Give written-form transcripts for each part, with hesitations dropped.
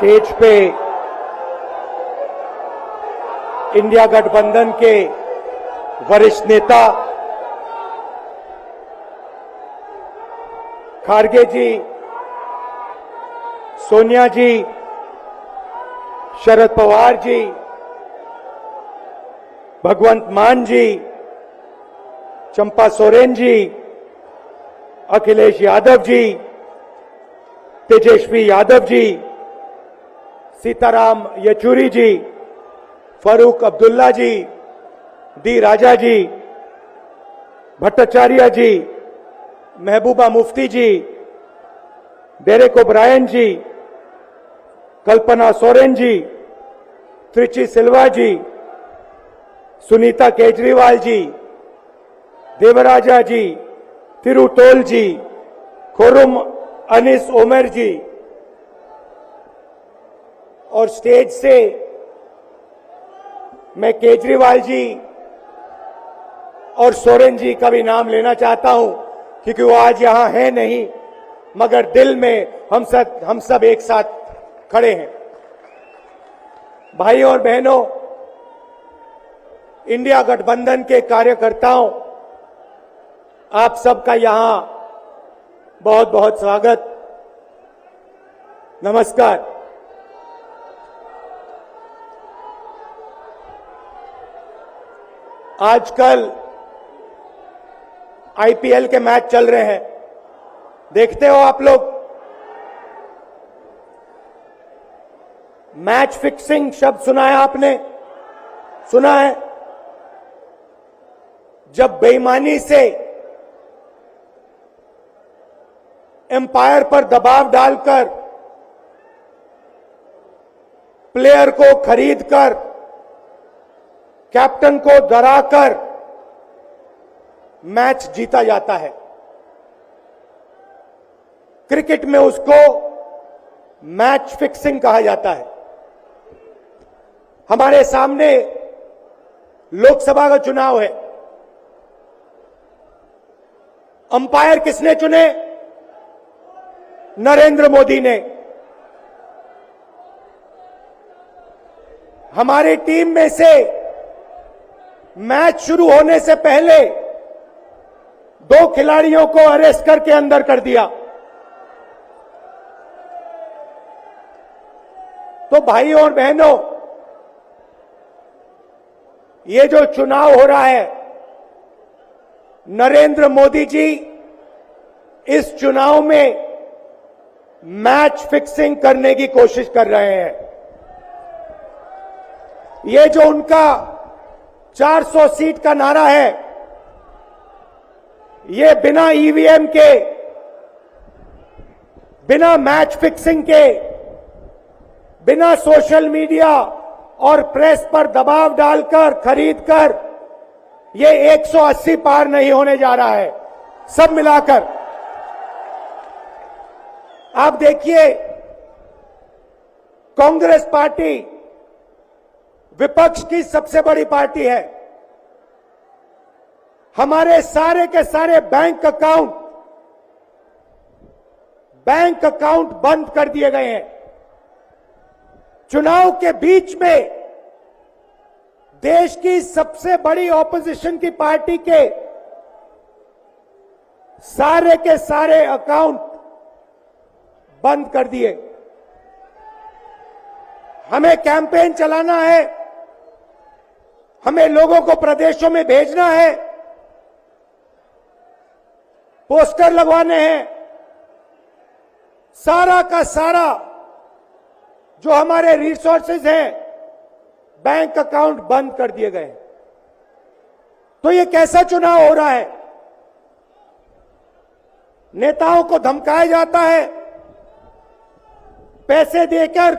Stage पे India गठबंधन के वरिष्ठ नेता खारगे जी, सोनिया जी, शरद पवार जी, भगवंत मान जी, चंपा सोरेन जी, अखिलेश यादव जी, तेजस्वी यादव जी, सीताराम येचुरी जी, फारूक अब्दुल्ला जी, डी राजा जी, भट्टाचार्य जी, महबूबा मुफ्ती जी, डेरेक ओब्रायन जी, कल्पना सोरेन जी, त्रिची सिल्वा जी, सुनीता केजरीवाल जी, देवराजा जी, तिरुतोल जी, खुरुम अनीस उमर जी, और स्टेज से मैं केजरीवाल जी और सोरेन जी का भी नाम लेना चाहता हूं, क्योंकि वो आज यहां है नहीं, मगर दिल में हम सब एक साथ खड़े हैं। भाइयों और बहनों, इंडिया गठबंधन के कार्यकर्ताओं, आप सबका यहां बहुत बहुत स्वागत, नमस्कार। आजकल आईपीएल के मैच चल रहे हैं, देखते हो आप लोग। मैच फिक्सिंग शब्द सुना है आपने? सुना है? जब बेईमानी से एम्पायर पर दबाव डालकर प्लेयर को खरीदकर कैप्टन को डराकर मैच जीता जाता है। क्रिकेट में उसको मैच फिक्सिंग कहा जाता है। हमारे सामने लोकसभा का चुनाव है। अंपायर किसने चुने? नरेंद्र मोदी ने। हमारी टीम में से मैच शुरू होने से पहले 2 खिलाड़ियों को अरेस्ट करके अंदर कर दिया। तो भाइयों और बहनों, ये जो चुनाव हो रहा है, नरेंद्र मोदी जी इस चुनाव में मैच फिक्सिंग करने की कोशिश कर रहे हैं। ये जो उनका 400 सीट का नारा है, ये बिना ईवीएम के, बिना मैच फिक्सिंग के, बिना सोशल मीडिया और प्रेस पर दबाव डालकर खरीदकर, ये 180 पार नहीं होने जा रहा है। सब मिलाकर आप देखिए, कांग्रेस पार्टी विपक्ष की सबसे बड़ी पार्टी है। हमारे सारे के सारे बैंक अकाउंट बंद कर दिए गए हैं। चुनाव के बीच में देश की सबसे बड़ी ऑपोजिशन की पार्टी के सारे अकाउंट बंद कर दिए। हमें कैंपेन चलाना है, हमें लोगों को प्रदेशों में भेजना है, पोस्टर लगवाने हैं। सारा का सारा जो हमारे रिसोर्सेज हैं, बैंक अकाउंट बंद कर दिए गए। तो ये कैसा चुनाव हो रहा है? नेताओं को धमकाया जाता है, पैसे देकर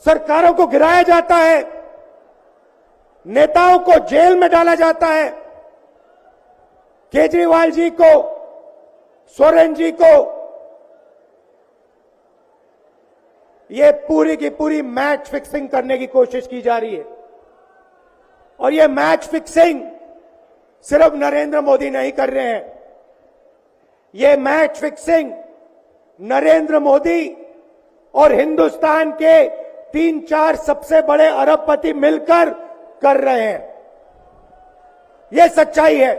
सरकारों को गिराया जाता है, नेताओं को जेल में डाला जाता है। केजरीवाल जी को, सोरेन जी को ये पूरी की पूरी मैच फिक्सिंग करने की कोशिश की जा रही है। और ये मैच फिक्सिंग सिर्फ नरेंद्र मोदी नहीं कर रहे हैं, ये मैच फिक्सिंग नरेंद्र मोदी और हिंदुस्तान के 3-4 सबसे बड़े अरबपति मिलकर कर रहे हैं। यह सच्चाई है।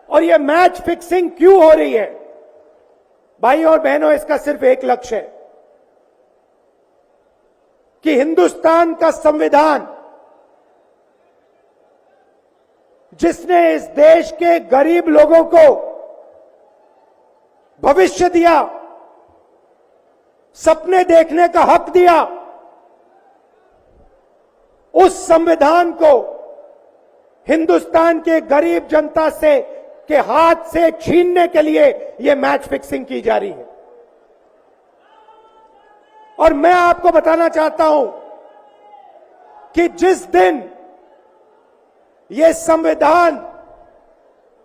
और यह मैच फिक्सिंग क्यों हो रही है? भाइयों और बहनों, इसका सिर्फ एक लक्ष्य है कि हिंदुस्तान का संविधान, जिसने इस देश के गरीब लोगों को भविष्य दिया, सपने देखने का हक दिया, उस संविधान को हिंदुस्तान के गरीब जनता से के हाथ से छीनने के लिए यह मैच फिक्सिंग की जा रही है। और मैं आपको बताना चाहता हूं कि जिस दिन यह संविधान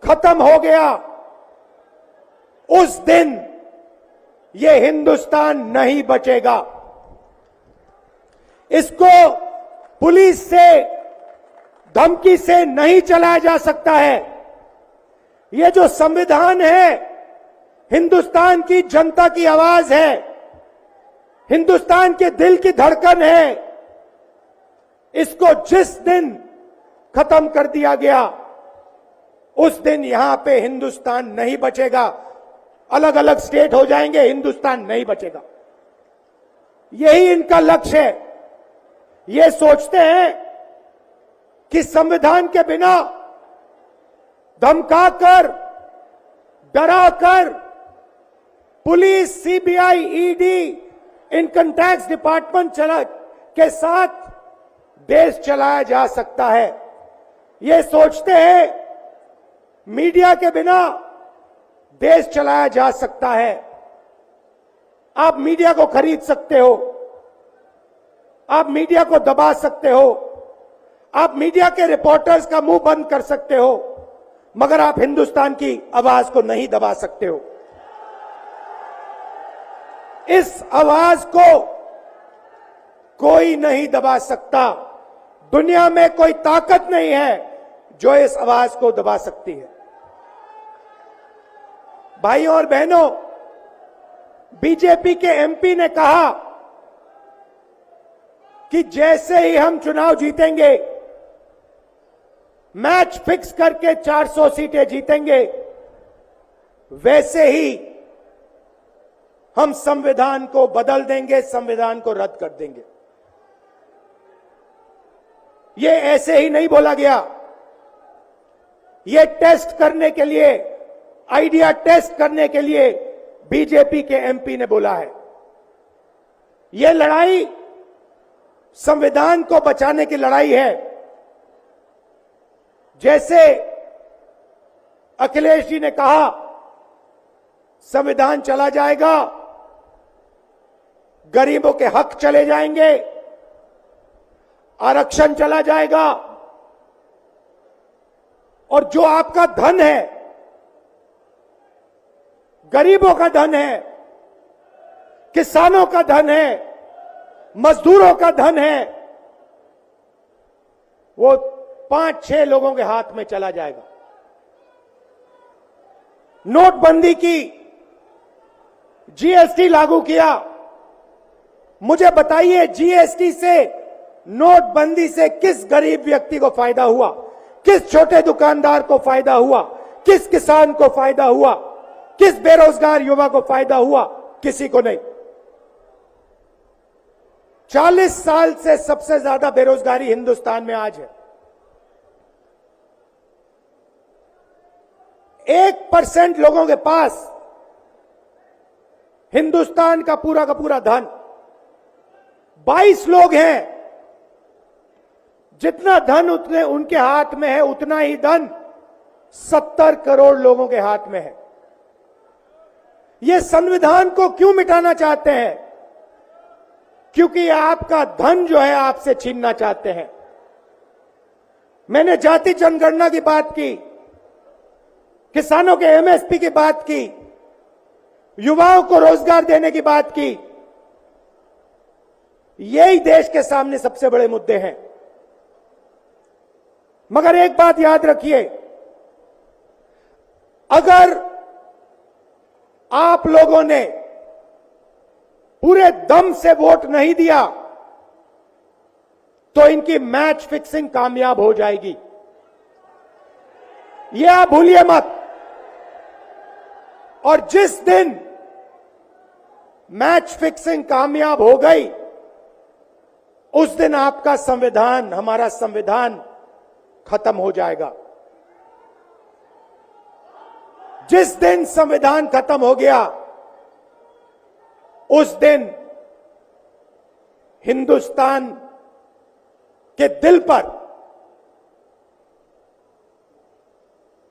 खत्म हो गया, उस दिन यह हिंदुस्तान नहीं बचेगा। इसको पुलिस से, धमकी से नहीं चलाया जा सकता है। यह जो संविधान है, हिंदुस्तान की जनता की आवाज है, हिंदुस्तान के दिल की धड़कन है। इसको जिस दिन खत्म कर दिया गया, उस दिन यहां पे हिंदुस्तान नहीं बचेगा। अलग अलग स्टेट हो जाएंगे, हिंदुस्तान नहीं बचेगा। यही इनका लक्ष्य है। ये सोचते हैं कि संविधान के बिना धमकाकर, डराकर police, CBI, ED, income tax department के साथ देश चलाया जा सकता है। ये सोचते हैं मीडिया के बिना देश चलाया जा सकता है। आप मीडिया को खरीद सकते हो, आप मीडिया को दबा सकते हो, आप मीडिया के रिपोर्टर्स का मुंह बंद कर सकते हो, मगर आप हिंदुस्तान की आवाज को नहीं दबा सकते हो। इस आवाज को कोई नहीं दबा सकता। दुनिया में कोई ताकत नहीं है जो इस आवाज को दबा सकती है। भाइयों और बहनों, बीजेपी के एमपी ने कहा कि जैसे ही हम चुनाव जीतेंगे, मैच फिक्स करके 400 सीटें जीतेंगे, वैसे ही हम संविधान को बदल देंगे, संविधान को रद्द कर देंगे। ये ऐसे ही नहीं बोला गया। ये टेस्ट करने के लिए, आइडिया टेस्ट करने के लिए बीजेपी के एमपी ने बोला है। ये लड़ाई संविधान को बचाने की लड़ाई है। जैसे अखिलेश जी ने कहा, संविधान चला जाएगा, गरीबों के हक चले जाएंगे, आरक्षण चला जाएगा, और जो आपका धन है, गरीबों का धन है, किसानों का धन है, मजदूरों का धन है, वो 5-6 लोगों के हाथ में चला जाएगा। नोटबंदी की, जीएसटी लागू किया। मुझे बताइए, जीएसटी से, नोटबंदी से किस गरीब व्यक्ति को फायदा हुआ? किस छोटे दुकानदार को फायदा हुआ? किस किसान को फायदा हुआ? किस बेरोजगार युवा को फायदा हुआ? किसी को नहीं। 40 साल से सबसे ज्यादा बेरोजगारी हिंदुस्तान में आज है। 1% लोगों के पास हिंदुस्तान का पूरा धन, 22 लोग हैं। जितना धन उतने उनके हाथ में है, उतना ही धन 70 करोड़ लोगों के हाथ में है। ये संविधान को क्यों मिटाना चाहते हैं? क्योंकि आपका धन जो है आपसे छीनना चाहते हैं। मैंने जाति जनगणना की बात की, किसानों के एमएसपी की बात की, युवाओं को रोजगार देने की बात की। यही देश के सामने सबसे बड़े मुद्दे हैं। मगर एक बात याद रखिए, अगर आप लोगों ने पूरे दम से वोट नहीं दिया तो इनकी मैच फिक्सिंग कामयाब हो जाएगी। यह आप भूलिए मत। और जिस दिन मैच फिक्सिंग कामयाब हो गई उस दिन आपका संविधान, हमारा संविधान खत्म हो जाएगा। जिस दिन संविधान खत्म हो गया उस दिन हिंदुस्तान के दिल पर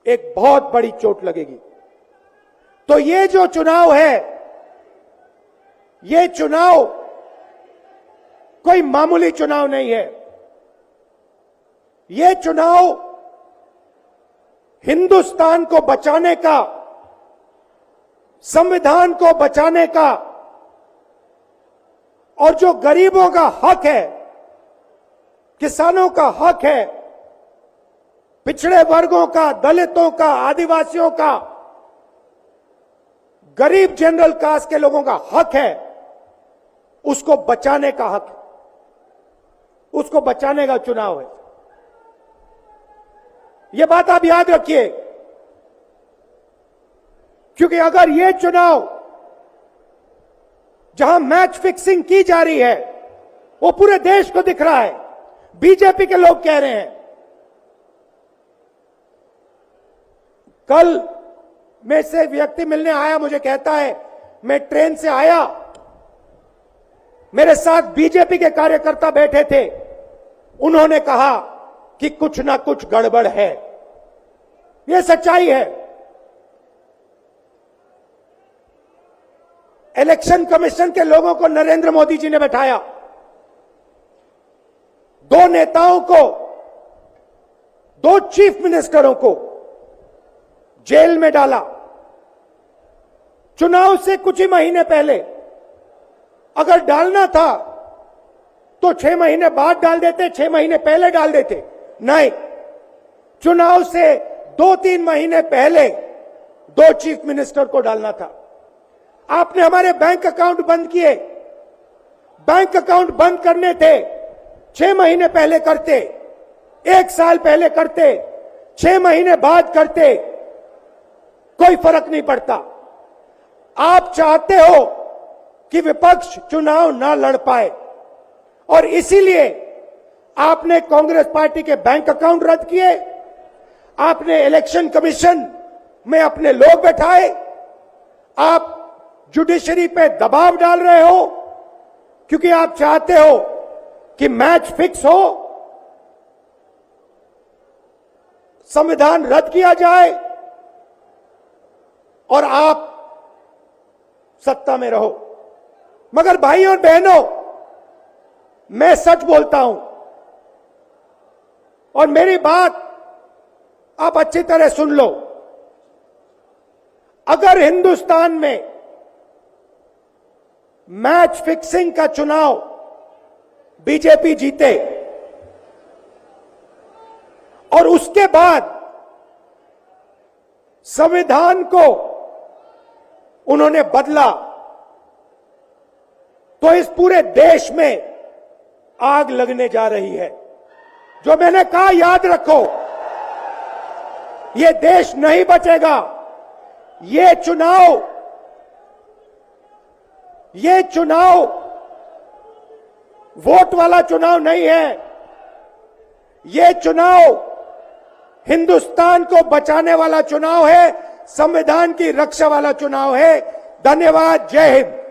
एक बहुत बड़ी चोट लगेगी। तो ये जो चुनाव है, ये चुनाव कोई मामूली चुनाव नहीं है। ये चुनाव हिंदुस्तान को बचाने का, संविधान को बचाने का, और जो गरीबों का हक है, किसानों का हक है, पिछड़े वर्गों का, दलितों का, आदिवासियों का, गरीब जनरल कास्ट के लोगों का हक है, उसको बचाने का हक है, उसको बचाने का चुनाव है। यह बात आप याद रखिए, क्योंकि अगर यह चुनाव जहां मैच फिक्सिंग की जा रही है वो पूरे देश को दिख रहा है, बीजेपी के लोग कह रहे हैं। कल में से व्यक्ति मिलने आया, मुझे कहता है मैं ट्रेन से आया, मेरे साथ बीजेपी के कार्यकर्ता बैठे थे, उन्होंने कहा कि कुछ ना कुछ गड़बड़ है। यह सच्चाई है। इलेक्शन कमीशन के लोगों को नरेंद्र मोदी जी ने बैठाया, दो नेताओं को, दो चीफ मिनिस्टरों को जेल में डाला। चुनाव से कुछ ही महीने पहले अगर डालना था तो 6 महीने बाद डाल देते, 6 महीने पहले डाल देते। नहीं, चुनाव से 2-3 महीने पहले 2 चीफ मिनिस्टर को डालना था। आपने हमारे बैंक अकाउंट बंद किए। बैंक अकाउंट बंद करने थे, 6 महीने पहले करते, 1 साल पहले करते, 6 महीने बाद करते, कोई फर्क नहीं पड़ता। आप चाहते हो कि विपक्ष चुनाव ना लड़ पाए और इसीलिए आपने कांग्रेस पार्टी के बैंक अकाउंट रद्द किए, आपने इलेक्शन कमीशन में अपने लोग बैठाए, आप जुडिशरी पे दबाव डाल रहे हो क्योंकि आप चाहते हो कि मैच फिक्स हो, संविधान रद्द किया जाए और आप सत्ता में रहो। मगर भाइयों और बहनों, मैं सच बोलता हूं और मेरी बात आप अच्छी तरह सुन लो। अगर हिंदुस्तान में मैच फिक्सिंग का चुनाव बीजेपी जीते और उसके बाद संविधान को उन्होंने बदला, तो इस पूरे देश में आग लगने जा रही है। जो मैंने कहा याद रखो, यह देश नहीं बचेगा। ये चुनाव वोट वाला चुनाव नहीं है। ये चुनाव हिंदुस्तान को बचाने वाला चुनाव है, संविधान की रक्षा वाला चुनाव है। धन्यवाद। जय हिंद।